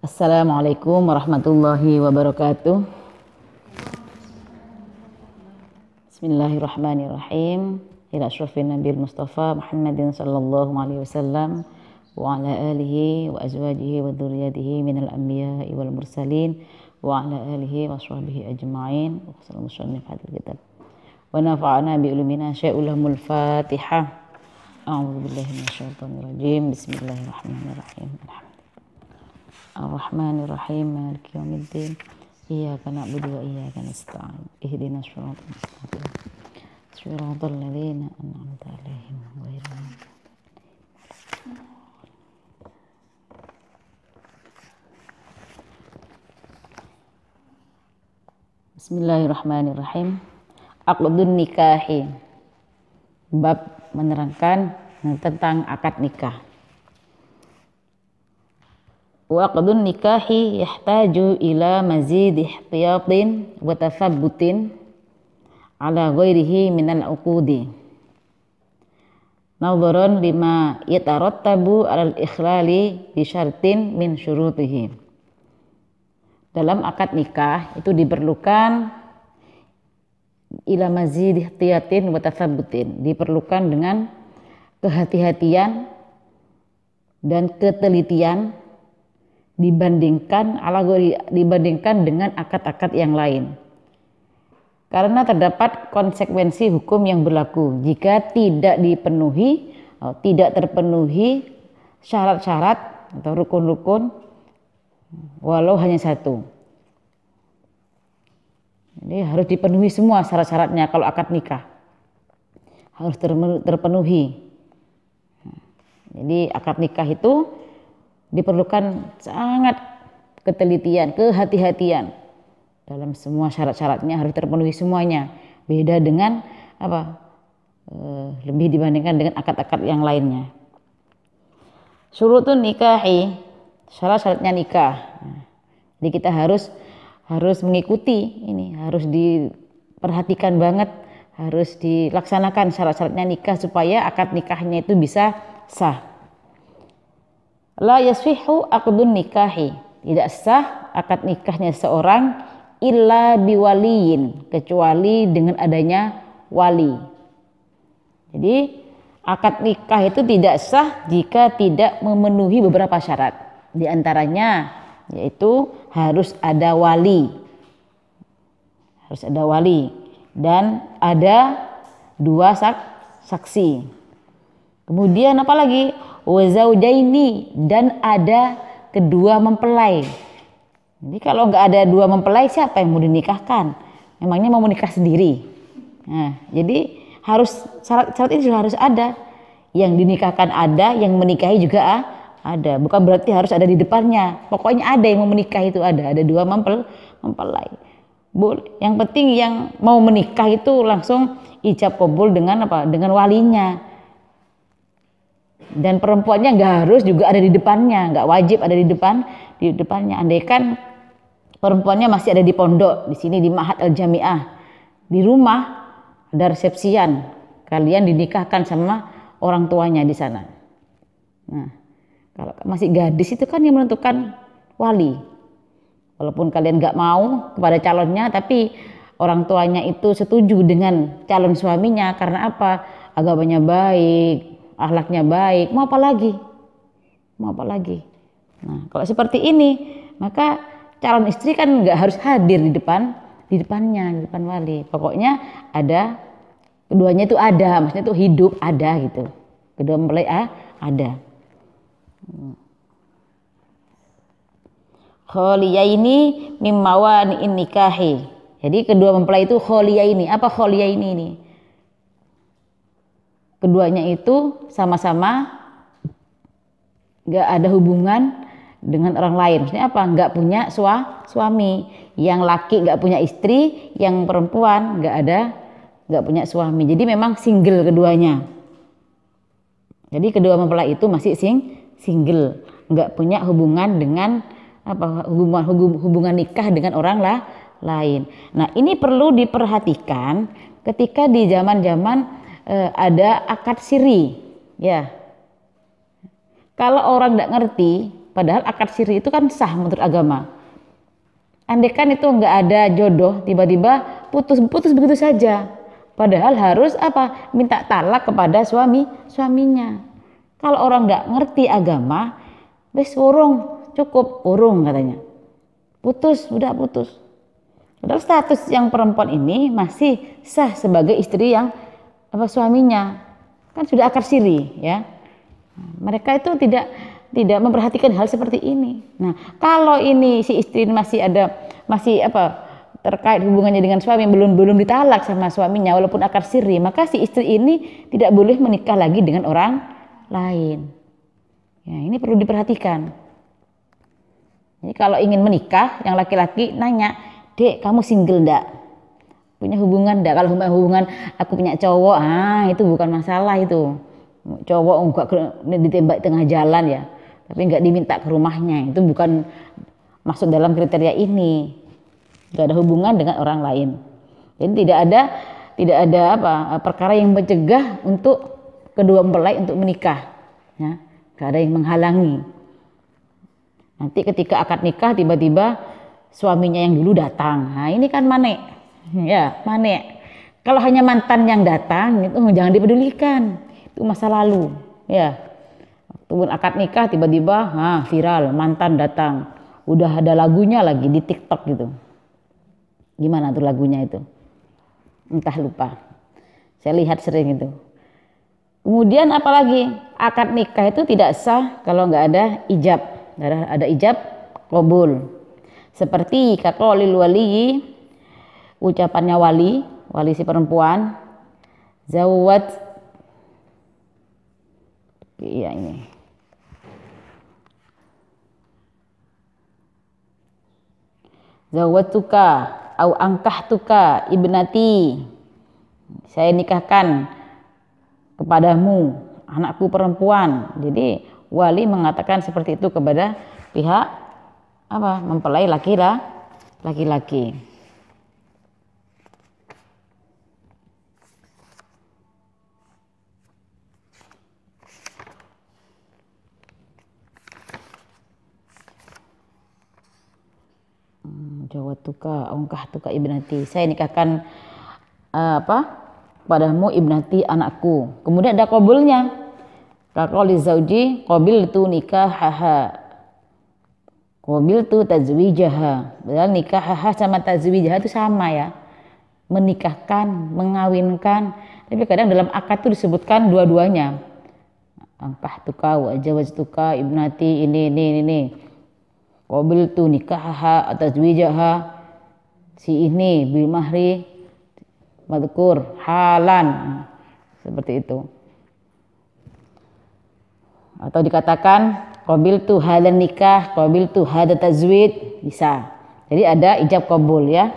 Assalamualaikum warahmatullahi wabarakatuh. Bismillahirrahmanirrahim. Ila asyrafin nabil Mustafa Muhammadin sallallahu alaihi wasallam wa ala alihi wa azwajihi wa dzurriyyatihi minal anbiya'i wal mursalin wa ala alihi wa sahbihi ajma'in. Wa sallallahu alaihi wasallam. Wa nafa'ana bi ulumina syai'ulamul Fatihah. A'udzu billahi minasyaitonir rajim. Bismillahirrahmanirrahim. Ar-Rahmanir-Rahim Maliki yaumiddin. Iyyaka na'budu wa iyyaka nasta'in. Ihdinas siratal mustaqim. Shiratal ladzina an'amta 'alaihim ghairil maghdubi. Bismillahirrahmanirrahim. Aqdun nikahi. Bab menerangkan tentang akad nikah. Waqdun nikahi yahtaju ila mazid ihtiyatin wa tathabbutin ala ghairihi minal uqudi nadharan lima yatarattabu alal ikhlali bi syartin min syurutihi. Dalam akad nikah itu diperlukan ila mazid ihtiyatin wa tathabbutin, diperlukan dengan kehati-hatian dan ketelitian dibandingkan dengan akad-akad yang lain, karena terdapat konsekuensi hukum yang berlaku jika tidak terpenuhi syarat-syarat atau rukun-rukun walau hanya satu. Jadi harus dipenuhi semua syarat-syaratnya. Kalau akad nikah harus terpenuhi. Jadi akad nikah itu diperlukan sangat ketelitian, kehati-hatian dalam semua syarat-syaratnya, harus terpenuhi semuanya. Beda dengan lebih dibandingkan dengan akad-akad yang lainnya. Syurutun nikahi, syarat-syaratnya nikah. Jadi kita harus mengikuti ini, harus diperhatikan banget, harus dilaksanakan syarat-syaratnya nikah supaya akad nikahnya itu bisa sah. La yasfihu aqdun nikahi, tidak sah akad nikahnya seorang illa biwaliyin, kecuali dengan adanya wali. Jadi akad nikah itu tidak sah jika tidak memenuhi beberapa syarat. Di antaranya yaitu harus ada wali. Harus ada wali dan ada dua saksi. Kemudian apa lagi? Wa zaujaini, dan ada kedua mempelai. Jadi kalau nggak ada dua mempelai, siapa yang mau dinikahkan? Memangnya mau menikah sendiri? Nah, jadi syarat itu harus ada. Yang dinikahkan ada, yang menikahi juga ada. Bukan berarti harus ada di depannya. Pokoknya ada yang mau menikah itu ada dua mempelai. Yang penting yang mau menikah itu langsung ijab qabul dengan Dengan walinya. Dan perempuannya nggak harus juga ada di depannya, nggak wajib ada di depannya. Andaikan perempuannya masih ada di pondok, di sini di Ma'had Al-Jami'ah, di rumah ada resepsian, kalian dinikahkan sama orang tuanya di sana. Nah, kalau masih gadis itu kan yang menentukan wali. Walaupun kalian nggak mau kepada calonnya, tapi orang tuanya itu setuju dengan calon suaminya karena apa? Agamanya baik, akhlaknya baik, mau apa lagi? Nah, kalau seperti ini, maka calon istri kan nggak harus hadir di depan wali. Pokoknya keduanya itu ada, maksudnya itu hidup ada gitu. Kedua mempelai ada. Kholiyaini mimmawani nikahi. Jadi kedua mempelai itu kholiyaini. Apa kholiyaini ini? Keduanya itu sama-sama gak ada hubungan dengan orang lain. Maksudnya apa? Gak punya suami. Yang laki gak punya istri, yang perempuan gak punya suami. Jadi memang single keduanya. Jadi kedua mempelai itu masih single, gak punya hubungan dengan hubungan nikah dengan orang lain. Nah, ini perlu diperhatikan ketika di zaman-zaman ada akad siri, ya. Kalau orang tidak ngerti Padahal akad siri itu kan sah menurut agama. Andai kan itu nggak ada jodoh, tiba-tiba putus begitu saja. Padahal harus apa? Minta talak kepada suaminya. Kalau orang nggak ngerti agama, wis urung, cukup urung katanya. Putus, udah putus. Padahal status yang perempuan ini masih sah sebagai istri yang suaminya. Kan sudah akad siri ya. Mereka itu tidak memperhatikan hal seperti ini. Nah, kalau ini si istri masih terkait hubungannya dengan suami, belum ditalak sama suaminya walaupun akad siri, maka si istri ini tidak boleh menikah lagi dengan orang lain. Ya, ini perlu diperhatikan. Jadi kalau ingin menikah, yang laki-laki nanya, "Dek, kamu single enggak? Punya hubungan enggak?" Kalau hubungan aku punya cowok, itu bukan masalah itu. Cowok enggak ditembak tengah jalan ya, tapi enggak diminta ke rumahnya, itu bukan masuk dalam kriteria ini. Enggak ada hubungan dengan orang lain. Jadi tidak ada perkara yang mencegah untuk kedua mempelai untuk menikah. Ya, enggak ada yang menghalangi. Nanti ketika akad nikah tiba-tiba suaminya yang dulu datang. Nah, ini kan manek. Ya, manek. Kalau hanya mantan yang datang itu jangan dipedulikan. Itu masa lalu, ya. Waktu akad nikah tiba-tiba viral, mantan datang. Udah ada lagunya lagi di TikTok gitu. Gimana tuh lagunya itu? Entah, lupa. Saya lihat sering itu. Kemudian apalagi? Akad nikah itu tidak sah kalau nggak ada ijab. Ada ijab qabul. Seperti kaqaulil wali, ucapannya wali si perempuan, zawwat, iya ini. Zawwatuka au angkahtuka ibnati. Saya nikahkan kepadamu anakku perempuan. Jadi wali mengatakan seperti itu kepada pihak mempelai laki-laki. Jawatuka ungkahtuka ibnati, saya nikahkan padamu ibnati, anakku. Kemudian ada qabulnya, kaqauli zauji qabiltu nikahaha, qabiltu tazwijaha. Padahal nikahaha sama tazwijaha itu sama ya, menikahkan, mengawinkan. Tapi kadang dalam akad itu disebutkan dua-duanya, angkahtuka wa jawaztuka ibnati, ini. Qabiltu nikahaha atau tazwijaha, si ini bil mahri madkur halan, seperti itu. Atau dikatakan qabiltu hadan nikah, qabiltu hada tazwid, bisa. Jadi ada ijab qabul ya,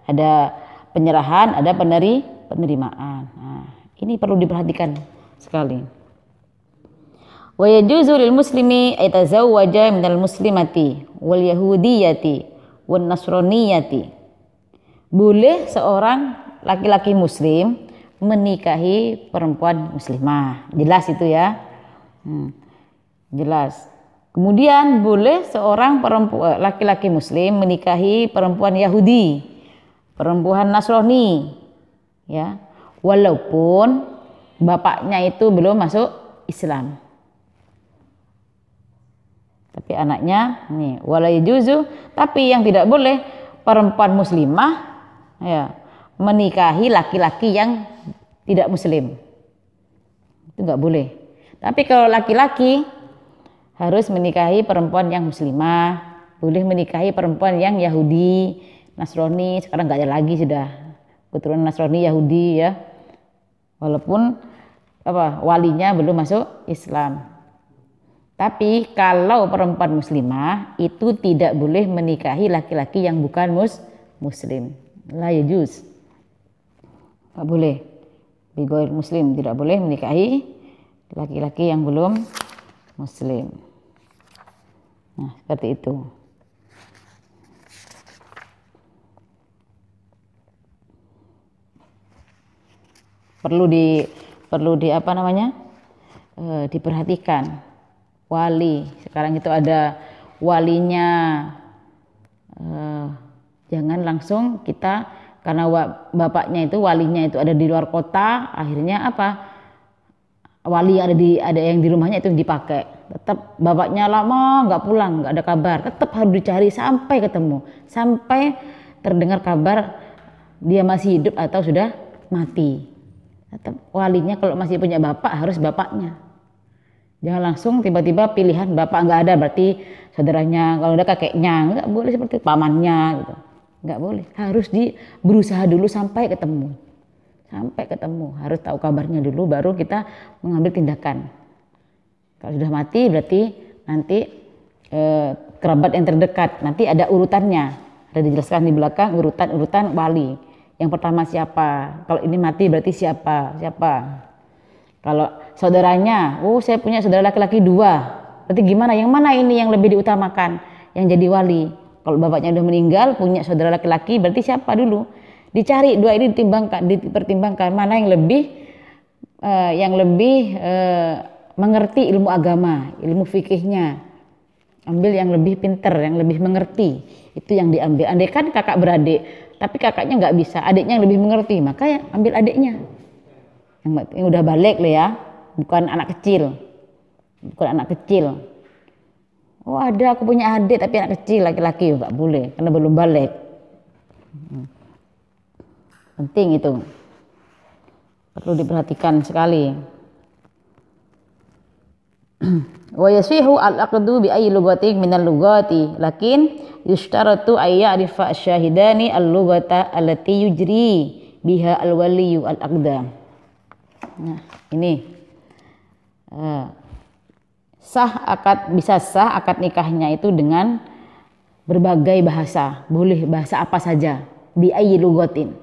ada penyerahan, ada penerimaan. Nah, ini perlu diperhatikan sekali. Wa yajuzu lil muslimi ayatazawwaja minal muslimati wal yahudiyati wan nasraniyati. Boleh seorang laki-laki muslim menikahi perempuan muslimah. Jelas itu ya. Jelas. Kemudian boleh seorang laki-laki muslim menikahi perempuan Yahudi, perempuan Nasrani ya, walaupun bapaknya itu belum masuk Islam. Tapi anaknya nih wala yajuzu, tapi yang tidak boleh perempuan muslimah ya menikahi laki-laki yang tidak muslim. Itu enggak boleh. Tapi kalau laki-laki harus menikahi perempuan yang muslimah, boleh menikahi perempuan yang Yahudi, Nasrani, sekarang enggak ada lagi sudah keturunan Nasrani Yahudi ya. Walaupun walinya belum masuk Islam. Tapi kalau perempuan muslimah itu tidak boleh menikahi laki-laki yang bukan muslim. La yajuz. Enggak boleh. Bighair muslim, tidak boleh menikahi laki-laki yang belum muslim. Nah, seperti itu. Perlu diperhatikan. Wali sekarang itu ada walinya jangan langsung kita, karena bapaknya itu, walinya itu ada di luar kota, akhirnya apa, wali ada yang di rumahnya itu dipakai. Tetap bapaknya lama nggak pulang, nggak ada kabar, tetap harus dicari sampai ketemu, sampai terdengar kabar dia masih hidup atau sudah mati. Tetap walinya kalau masih punya bapak harus bapaknya. Jangan langsung tiba-tiba pilihan bapak nggak ada berarti saudaranya, kalau udah kakeknya, nggak boleh seperti pamannya gitu, nggak boleh. Harus berusaha dulu sampai ketemu, harus tahu kabarnya dulu baru kita mengambil tindakan. Kalau sudah mati berarti nanti kerabat yang terdekat, nanti ada urutannya, ada dijelaskan di belakang urutan wali. Yang pertama siapa, kalau ini mati berarti siapa. Kalau saudaranya, saya punya saudara laki-laki 2, berarti gimana, yang mana ini yang lebih diutamakan yang jadi wali? Kalau bapaknya udah meninggal, punya saudara laki-laki, berarti siapa dulu? Dicari 2 ini, dipertimbangkan mana yang lebih mengerti ilmu agama, ilmu fikihnya. Ambil yang lebih pinter, yang lebih mengerti, itu yang diambil. Andai kan kakak beradik, tapi kakaknya nggak bisa, adiknya yang lebih mengerti, maka ya ambil adiknya yang udah balik loh ya, bukan anak kecil. Ada aku punya adik tapi anak kecil laki-laki, nggak boleh karena belum balik. Penting itu, perlu diperhatikan sekali. Wa yasihu al-aqdu bi ayyi lughatin min al-lughati, lakin yushtaratu ay ya'rifa asyahidani al-lughata allati yujri biha al-waliyyu al-aqda. Nah, ini bisa sah akad nikahnya itu dengan berbagai bahasa, boleh bahasa apa saja, bi ayyi lughatin.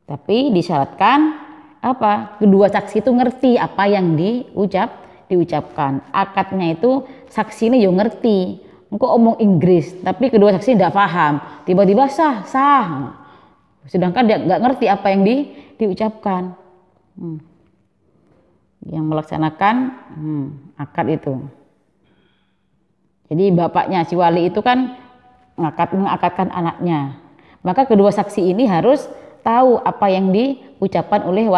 Tapi disyaratkan apa? Kedua saksi itu ngerti apa yang diucapkan. Akadnya itu saksi ini yo ngerti. Engkau omong Inggris, tapi kedua saksi tidak paham. Tiba-tiba sah. Sedangkan dia nggak ngerti apa yang diucapkan. Yang melaksanakan akad itu. Jadi bapaknya si wali itu kan mengakadkan anaknya. Maka kedua saksi ini harus tahu apa yang diucapkan oleh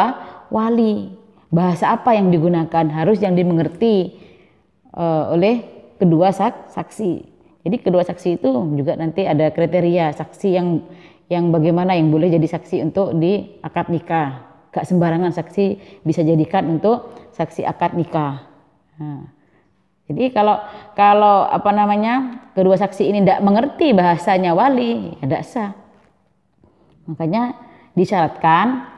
wali. Bahasa apa yang digunakan harus yang dimengerti oleh kedua saksi. Jadi kedua saksi itu juga nanti ada kriteria saksi yang bagaimana yang boleh jadi saksi untuk di akad nikah. Gak sembarangan saksi bisa jadikan untuk saksi akad nikah. Nah, jadi kalau kedua saksi ini tidak mengerti bahasanya wali, ya tidak sah. Makanya disyaratkan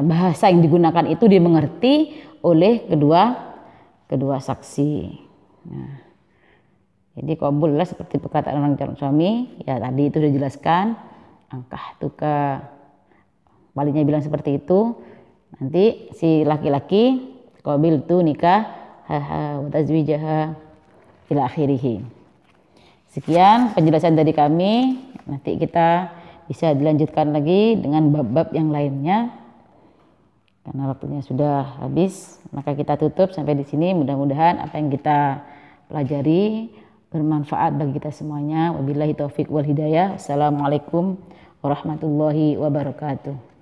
bahasa yang digunakan itu dimengerti oleh kedua saksi. Nah, jadi qabul lah seperti perkataan orang calon suami, ya tadi itu sudah dijelaskan. Angkah tuka, walinya bilang seperti itu, nanti si laki-laki qabil tu nikah wa tazwijaha ila akhirih. Sekian penjelasan dari kami, nanti kita bisa dilanjutkan lagi dengan bab-bab yang lainnya. Karena waktunya sudah habis, maka kita tutup sampai di sini. Mudah-mudahan apa yang kita pelajari bermanfaat bagi kita semuanya. Wabillahi taufik wal hidayah. Assalamualaikum warahmatullahi wabarakatuh.